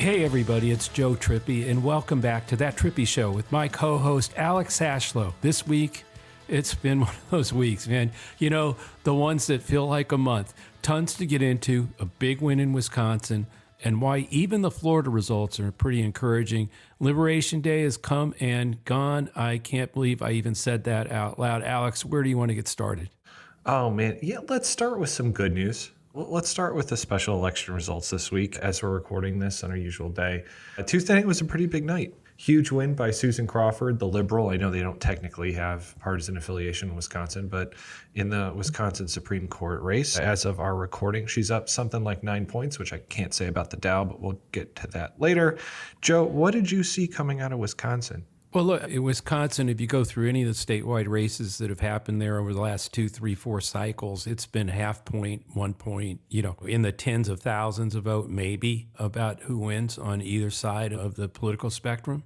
Hey everybody, it's Joe Trippi, and welcome back to That Trippi Show with my co-host Alex Ashlow. This week, it's been one of those weeks, man. You know, the ones that feel like a month. Tons to get into, a big win in Wisconsin, and why even the Florida results are pretty encouraging. Liberation Day has come and gone. I can't believe I even said that out loud. Alex, where do you want to get started? Oh, man. Yeah, let's start with some good news. Let's start with the special election results this week as we're recording this on our usual day. Tuesday night was a pretty big night. Huge win by Susan Crawford, the liberal. I know they don't technically have partisan affiliation in Wisconsin, but in the Wisconsin Supreme Court race, as of our recording, she's up something like 9 points, which I can't say about the Dow, but we'll get to that later. Joe, what did you see coming out of Wisconsin? Well, look, in Wisconsin, if you go through any of the statewide races that have happened there over the last 2, 3, 4 cycles, it's been 0.5 point, 1 point, in the tens of thousands of vote, maybe, about who wins on either side of the political spectrum.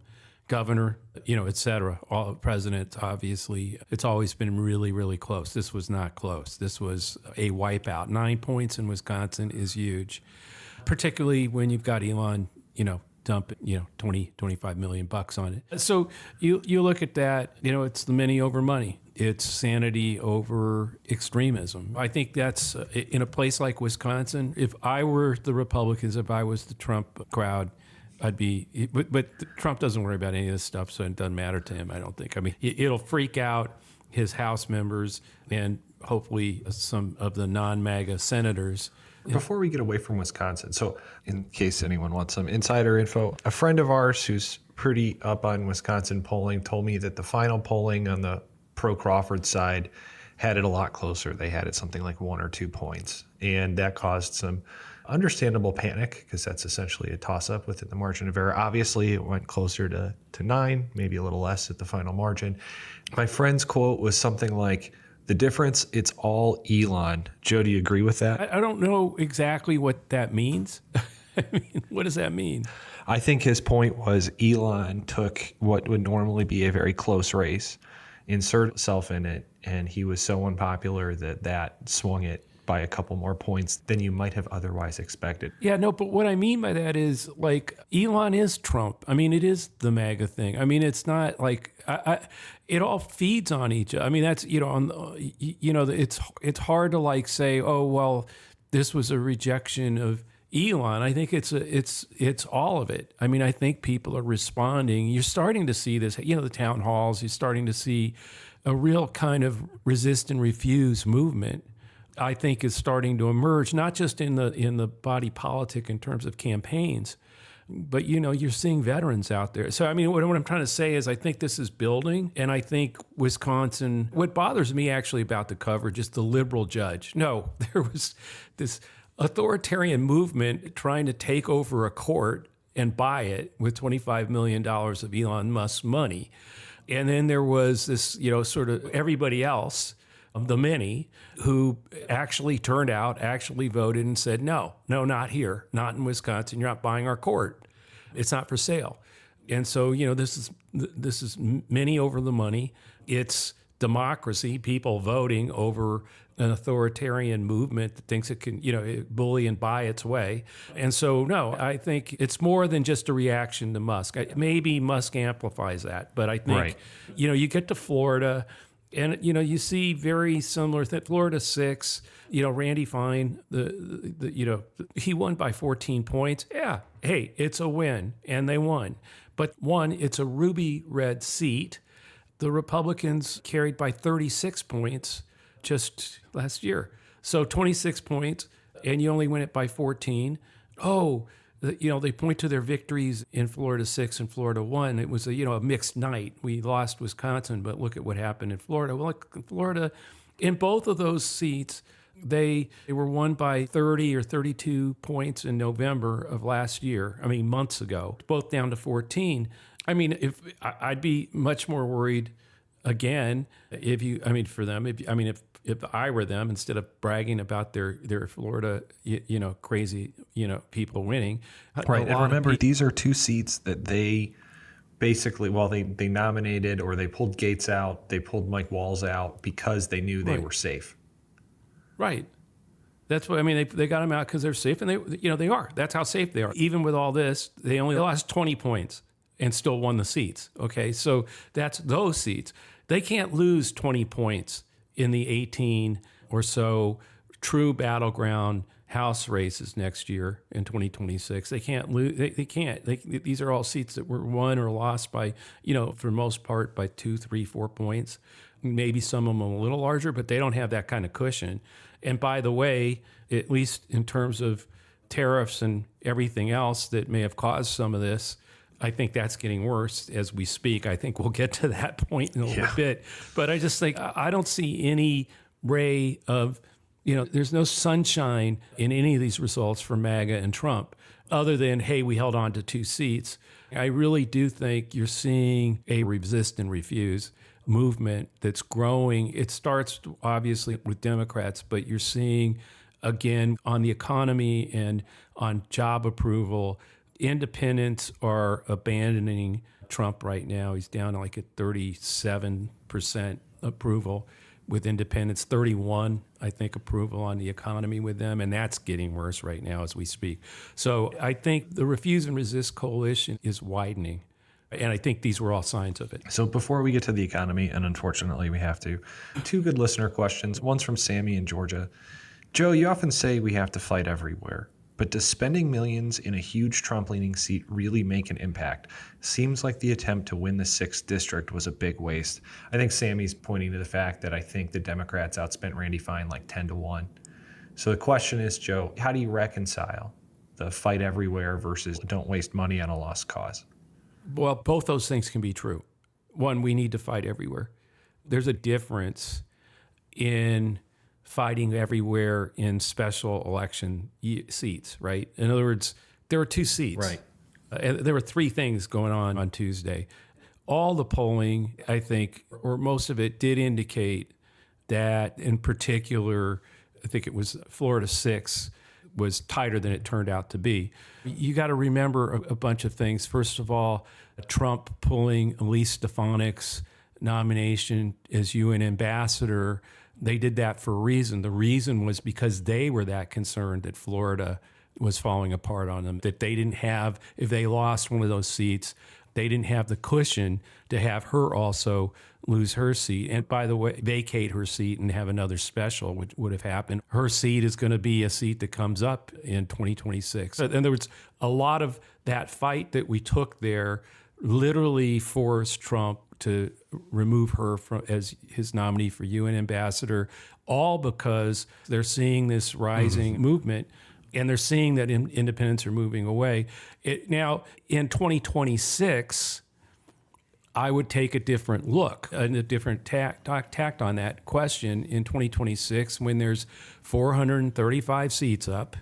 Governor, et cetera, all presidents, obviously. It's always been really, really close. This was not close. This was a wipeout. 9 points in Wisconsin is huge, particularly when you've got Elon, dump 20, 25 million bucks on it. So you look at that, it's the many over money. It's sanity over extremism. I think that's in a place like Wisconsin. If I were the Republicans, if I was the Trump crowd, I'd be, but Trump doesn't worry about any of this stuff, so it doesn't matter to him, I don't think. I mean, it'll freak out his House members and hopefully some of the non-MAGA senators. Before we get away from Wisconsin, so in case anyone wants some insider info, a friend of ours who's pretty up on Wisconsin polling told me that the final polling on the pro-Crawford side had it a lot closer. They had it something like 1 or 2 points. And that caused some understandable panic because that's essentially a toss-up within the margin of error. Obviously, it went closer to 9, maybe a little less at the final margin. My friend's quote was something like, "The difference, it's all Elon." Joe, do you agree with that? I don't know exactly what that means. I mean, what does that mean? I think his point was Elon took what would normally be a very close race, inserted himself in it, and he was so unpopular that swung it by a couple more points than you might have otherwise expected. Yeah, no, but what I mean by that is, like, Elon is Trump. I mean, it is the MAGA thing. I mean, it's not like it all feeds on each other. I mean, that's it's hard to like say, oh well, this was a rejection of Elon. I think it's all of it. I mean, I think people are responding. You're starting to see this. The town halls. You're starting to see a real kind of resist and refuse movement. I think is starting to emerge, not just in the body politic in terms of campaigns, but you're seeing veterans out there. So I mean, what I'm trying to say is I think this is building, and I think Wisconsin. What bothers me actually about the coverage is the liberal judge. No, there was this authoritarian movement trying to take over a court and buy it with $25 million of Elon Musk's money, and then there was this sort of everybody else. The many who actually turned out, actually voted and said, no, not here, not in Wisconsin. You're not buying our court. It's not for sale. And so, this is many over the money. It's democracy, people voting over an authoritarian movement that thinks it can, bully and buy its way. And so, no, I think it's more than just a reaction to Musk. Maybe Musk amplifies that, but I think, Right. You get to Florida. And, you see very similar thing. Florida 6, Randy Fine, he won by 14 points. Yeah, hey, it's a win, and they won. But one, it's a ruby red seat. The Republicans carried by 36 points just last year. So 26 points, and you only win it by 14. Oh, they point to their victories in Florida 6 and Florida 1. It was a mixed night. We lost Wisconsin, but look at what happened in Florida. Well, in Florida, in both of those seats, they were won by 30 or 32 points in November of last year. I mean, months ago, both down to 14. I mean, if I'd be much more worried again for them. If I were them, instead of bragging about their Florida, crazy, people winning. Right. And remember, these are 2 seats that they basically, they nominated or they pulled Gates out, they pulled Mike Walls out because they knew they were safe. Right. That's what I mean. They got them out because they're safe, and they are. That's how safe they are. Even with all this, they only lost 20 points and still won the seats. Okay, so that's those seats. They can't lose 20 points in the 18 or so true battleground House races next year in 2026. They can't lose. They can't. These are all seats that were won or lost by, for the most part, by 2, 3, 4 points. Maybe some of them a little larger, but they don't have that kind of cushion. And by the way, at least in terms of tariffs and everything else that may have caused some of this, I think that's getting worse as we speak. I think we'll get to that point in a little bit. But I just think I don't see any ray of, there's no sunshine in any of these results for MAGA and Trump other than, hey, we held on to 2 seats. I really do think you're seeing a resist and refuse movement that's growing. It starts obviously with Democrats, but you're seeing, again, on the economy and on job approval, independents are abandoning Trump right now. He's down like at 37% approval with independents, 31, I think, approval on the economy with them, and that's getting worse right now as we speak. So I think the Refuse and Resist coalition is widening, and I think these were all signs of it. So before we get to the economy, and unfortunately we have to, 2 good listener questions. One's from Sammy in Georgia. Joe, you often say we have to fight everywhere, but does spending millions in a huge Trump-leaning seat really make an impact? Seems like the attempt to win the 6th district was a big waste. I think Sammy's pointing to the fact that I think the Democrats outspent Randy Fine like 10-1. So the question is, Joe, how do you reconcile the fight everywhere versus don't waste money on a lost cause? Well, both those things can be true. One, we need to fight everywhere. There's a difference in fighting everywhere in special election seats, right? In other words, there were 2 seats. Right. There were 3 things going on Tuesday. All the polling, I think, or most of it, did indicate that, in particular, I think it was Florida 6 was tighter than it turned out to be. You got to remember a bunch of things. First of all, Trump pulling Elise Stefanik's nomination as UN ambassador. They did that for a reason. The reason was because they were that concerned that Florida was falling apart on them, that they didn't have, if they lost one of those seats, they didn't have the cushion to have her also lose her seat. And by the way, vacate her seat and have another special, which would have happened. Her seat is going to be a seat that comes up in 2026. And there was a lot of that fight that we took there literally forced Trump to remove her from as his nominee for UN ambassador, all because they're seeing this rising movement and they're seeing that independents are moving away. Now, in 2026, I would take a different look and a different tact on that question in 2026 when there's 435 seats up,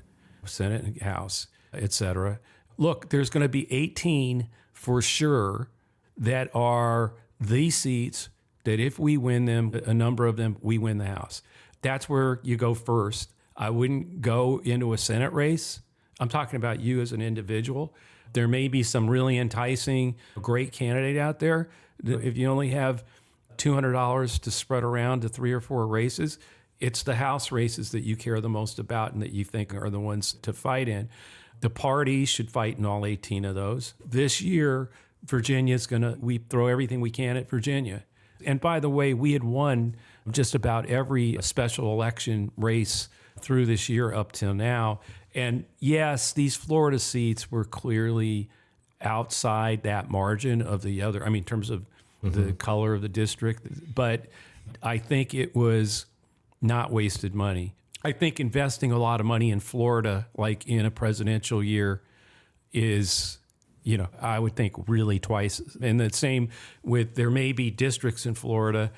Senate and House, et cetera. Look, there's going to be 18 for sure that are the seats that if we win them, a number of them, we win the House. That's where you go first. I wouldn't go into a Senate race. I'm talking about you as an individual. There may be some really enticing, great candidate out there. If you only have $200 to spread around to 3 or 4 races, it's the House races that you care the most about and that you think are the ones to fight in. The party should fight in all 18 of those. This year, we throw everything we can at Virginia. And by the way, we had won just about every special election race through this year up till now. And yes, these Florida seats were clearly outside that margin of the other, in terms of the color of the district, but I think it was not wasted money. I think investing a lot of money in Florida, like in a presidential year, is, I would think really twice. And the same with, there may be districts in Florida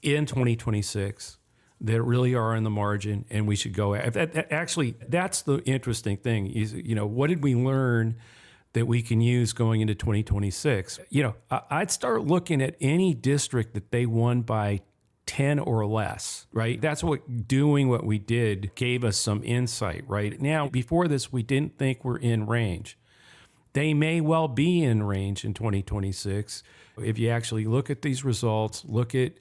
in 2026 that really are in the margin, and we should go. Actually, that's the interesting thing. Is what did we learn that we can use going into 2026? I'd start looking at any district that they won by 10 or less, right? That's what doing what we did gave us some insight, right? Now, before this, we didn't think we're in range. They may well be in range in 2026. If you actually look at these results, look at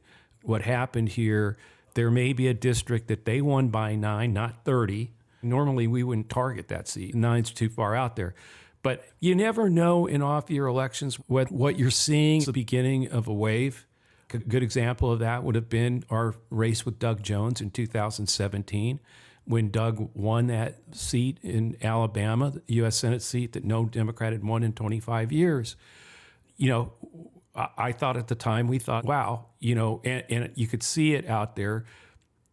what happened here, There may be a district that they won by 9, not 30. Normally, we wouldn't target that seat. 9's too far out there. But you never know in off-year elections what you're seeing is the beginning of a wave. A good example of that would have been our race with Doug Jones in 2017, when Doug won that seat in Alabama, the U.S. Senate seat that no Democrat had won in 25 years. I thought at the time, we thought, wow, and you could see it out there,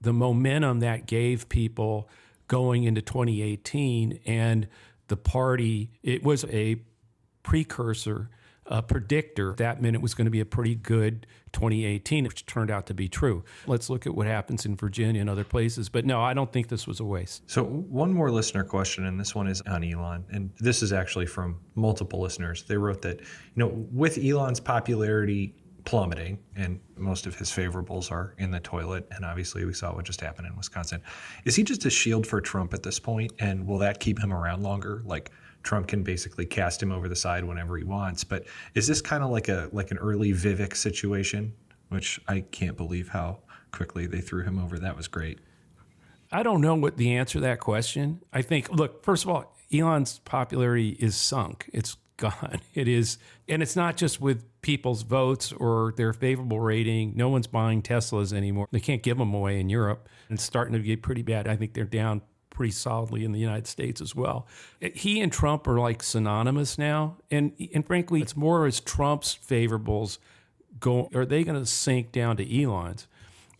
the momentum that gave people going into 2018, and the party, it was a precursor, a predictor. That meant it was going to be a pretty good 2018, which turned out to be true. Let's look at what happens in Virginia and other places. But no, I don't think this was a waste. So one more listener question, and this one is on Elon. And this is actually from multiple listeners. They wrote that, with Elon's popularity plummeting and most of his favorables are in the toilet, and obviously we saw what just happened in Wisconsin, is he just a shield for Trump at this point? And will that keep him around longer? Like, Trump can basically cast him over the side whenever he wants. But is this kind of like an early Vivek situation, which I can't believe how quickly they threw him over? That was great. I don't know what the answer to that question. I think, look, first of all, Elon's popularity is sunk. It's gone. It is. And it's not just with people's votes or their favorable rating. No one's buying Teslas anymore. They can't give them away in Europe. It's starting to get pretty bad. I think they're down pretty solidly in the United States as well. He and Trump are like synonymous now. And frankly, it's more as Trump's favorables go, are they going to sink down to Elon's?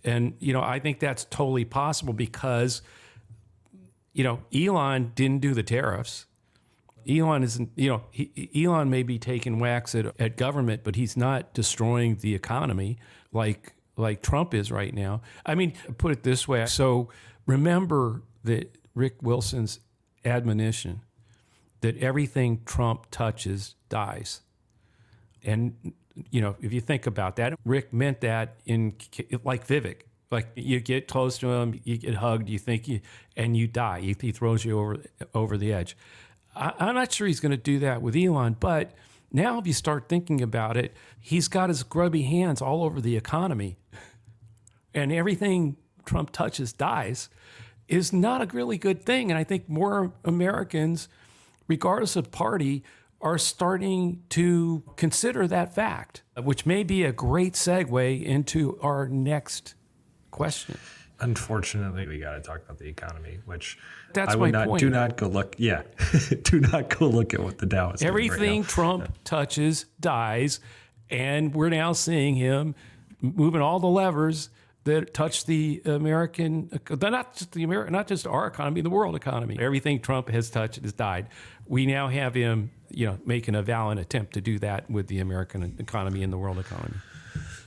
And, I think that's totally possible because, Elon didn't do the tariffs. Elon isn't, Elon may be taking whacks at government, but he's not destroying the economy like Trump is right now. I mean, put it this way. So remember that Rick Wilson's admonition that everything Trump touches dies. And, if you think about that, Rick meant that in like Vivek. Like, you get close to him, you get hugged, and you die. He throws you over the edge. I'm not sure he's going to do that with Elon, but now if you start thinking about it, he's got his grubby hands all over the economy. And everything Trump touches dies is not a really good thing. And I think more Americans, regardless of party, are starting to consider that fact, which may be a great segue into our next question. Unfortunately, we got to talk about the economy, which that's my point. Do not go look. Yeah, do not go look at what the Dow is doing Everything right now. Trump touches dies, and we're now seeing him moving all the levers that touch the American, not just our economy, the world economy. Everything Trump has touched has died. We now have him, making a valiant attempt to do that with the American economy and the world economy.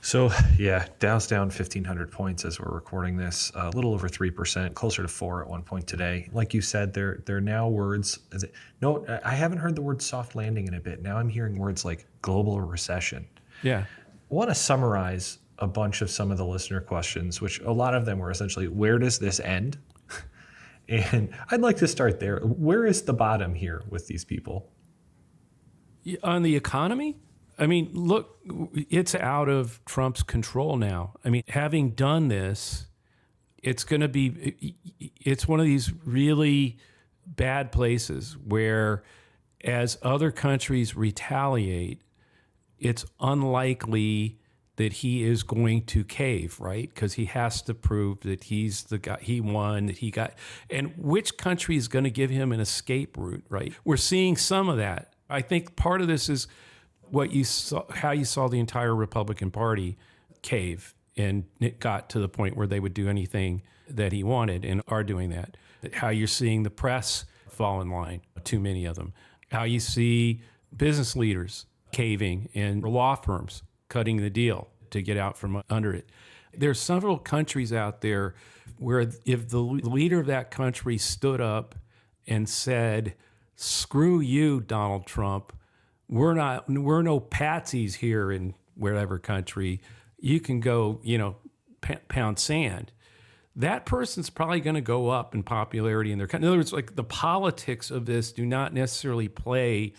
So, yeah, Dow's down 1,500 points as we're recording this, a little over 3%, closer to 4 at one point today. Like you said, there are now words. No, I haven't heard the word soft landing in a bit. Now I'm hearing words like global recession. Yeah. I want to summarize a bunch of some of the listener questions, which a lot of them were essentially, where does this end? And I'd like to start there. Where is the bottom here with these people? On the economy? I mean, look, it's out of Trump's control now. I mean, having done this, it's one of these really bad places where as other countries retaliate, it's unlikely that he is going to cave, right? Because he has to prove that he's the guy, he won, that he got, and which country is going to give him an escape route, right? We're seeing some of that. I think part of this is how you saw the entire Republican Party cave, and it got to the point where they would do anything that he wanted and are doing that. How you're seeing the press fall in line, too many of them. How you see business leaders caving and law firms cutting the deal to get out from under it. There's several countries out there where if the leader of that country stood up and said, "Screw you, Donald Trump, we're no patsies here in wherever country, you can go, pound sand," that person's probably going to go up in popularity in their country. In other words, like, the politics of this do not necessarily play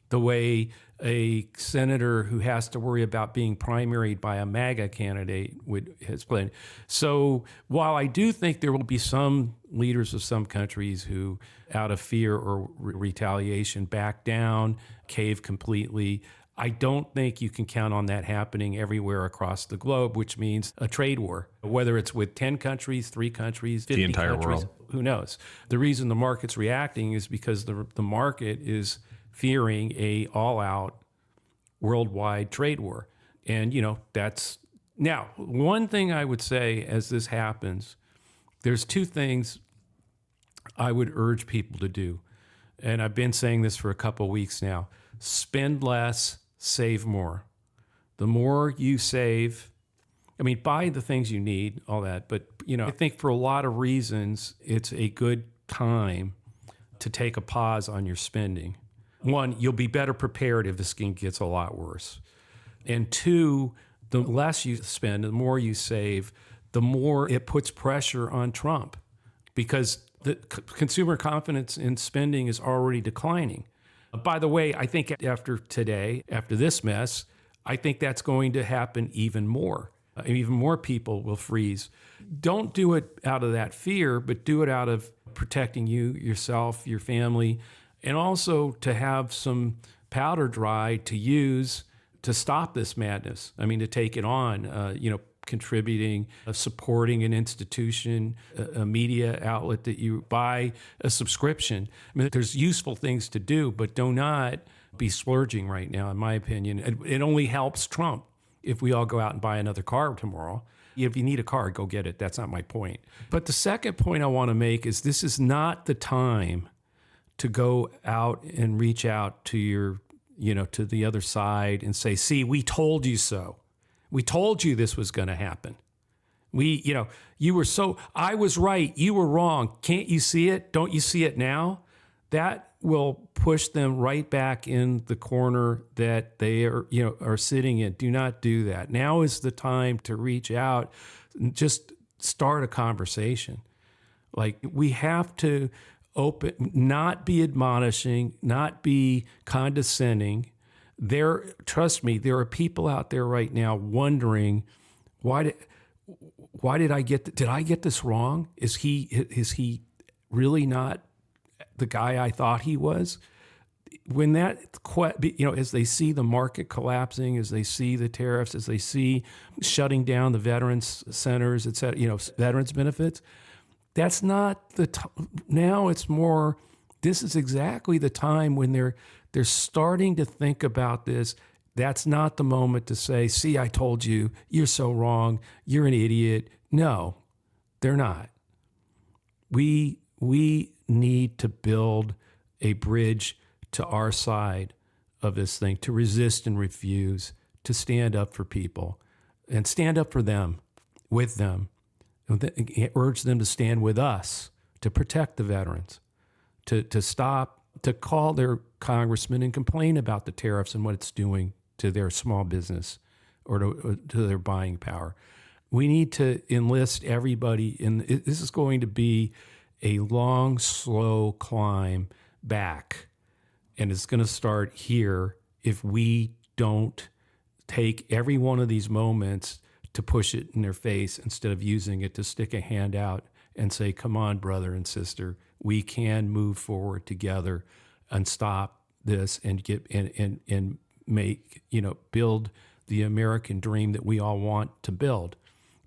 the way a senator who has to worry about being primaried by a MAGA candidate has played. So while I do think there will be some leaders of some countries who, out of fear or retaliation, back down, cave completely, I don't think you can count on that happening everywhere across the globe, which means a trade war, whether it's with 10 countries, 3 countries, 50 the entire countries, world. who knows? The reason the market's reacting is because the market is fearing a all-out worldwide trade war. And, that's... Now, one thing I would say as this happens, there's 2 things I would urge people to do. And I've been saying this for a couple of weeks now. Spend less, save more. The more you save, buy the things you need, all that. But, I think for a lot of reasons, it's a good time to take a pause on your spending. 1, you'll be better prepared if this thing gets a lot worse. And 2, the less you spend, the more you save, the more it puts pressure on Trump, because the consumer confidence in spending is already declining. By the way, I think after today, after this mess, I think that's going to happen even more. Even more people will freeze. Don't do it out of that fear, but do it out of protecting you, yourself, your family, and also to have some powder dry to use to stop this madness. To take it on, contributing, supporting an institution, a media outlet that you buy a subscription. There's useful things to do, but do not be splurging right now, in my opinion. It only helps Trump if we all go out and buy another car tomorrow. If you need a car, go get it. That's not my point. But the second point I want to make is this is not the time to go out and reach out to your, to the other side and say, see, we told you so. We told you this was going to happen. You were I was right. You were wrong. Can't you see it? Don't you see it now? That will push them right back in the corner that they are sitting in. Do not do that. Now is the time to reach out and just start a conversation. Like, we have to not be admonishing, not be condescending. Trust me, there are people out there right now wondering, why did I get this wrong? Is he really not the guy I thought he was? When as they see the market collapsing, as they see the tariffs, as they see shutting down the veterans centers, et cetera, veterans benefits, that's not the now it's more, this is exactly the time when they're starting to think about this. That's not the moment to say, see, I told you, you're so wrong, you're an idiot. No, they're not. We need to build a bridge to our side of this thing, to resist and refuse, to stand up for people and stand up for them, with them, and urge them to stand with us to protect the veterans, to stop, to call their congressman and complain about the tariffs and what it's doing to their small business or to their buying power. We need to enlist everybody this is going to be a long, slow climb back. And it's going to start here if we don't take every one of these moments to push it in their face instead of using it to stick a hand out and say, come on, brother and sister, we can move forward together and stop this and and make, build the American dream that we all want to build.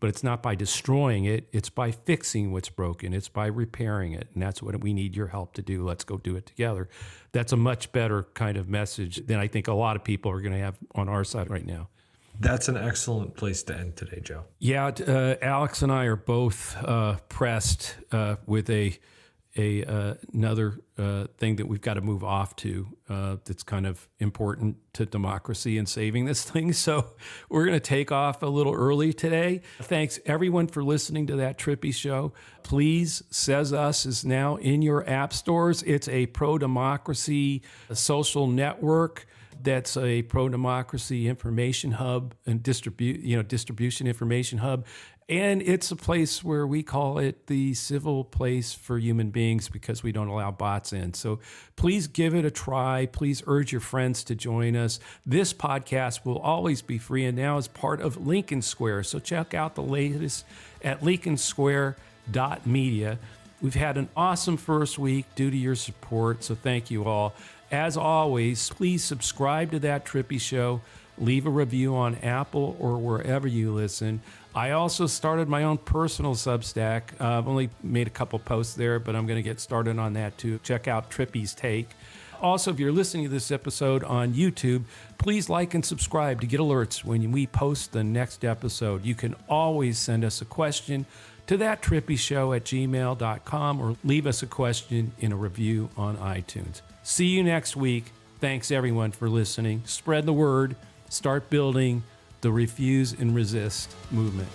But it's not by destroying it. It's by fixing what's broken. It's by repairing it. And that's what we need your help to do. Let's go do it together. That's a much better kind of message than I think a lot of people are going to have on our side right now. That's an excellent place to end today, Joe. Yeah, Alex and I are both pressed with another thing that we've got to move off to that's kind of important to democracy and saving this thing. So we're going to take off a little early today. Thanks, everyone, for listening to that Trippi show. Please, Says Us is now in your app stores. It's a pro-democracy social network that's a pro-democracy information hub and distribution information hub. And it's a place where we call it the civil place for human beings because we don't allow bots in. So please give it a try. Please urge your friends to join us. This podcast will always be free and now is part of Lincoln Square. So check out the latest at lincolnsquare.media. We've had an awesome first week due to your support, so thank you all. As always, please subscribe to That Trippi Show. Leave a review on Apple or wherever you listen. I also started my own personal Substack. I've only made a couple posts there, but I'm going to get started on that too. Check out Trippi's Take. Also, if you're listening to this episode on YouTube, please like and subscribe to get alerts when we post the next episode. You can always send us a question to thattrippishow@gmail.com or leave us a question in a review on iTunes. See you next week. Thanks everyone for listening. Spread the word. Start building the Refuse and Resist movement.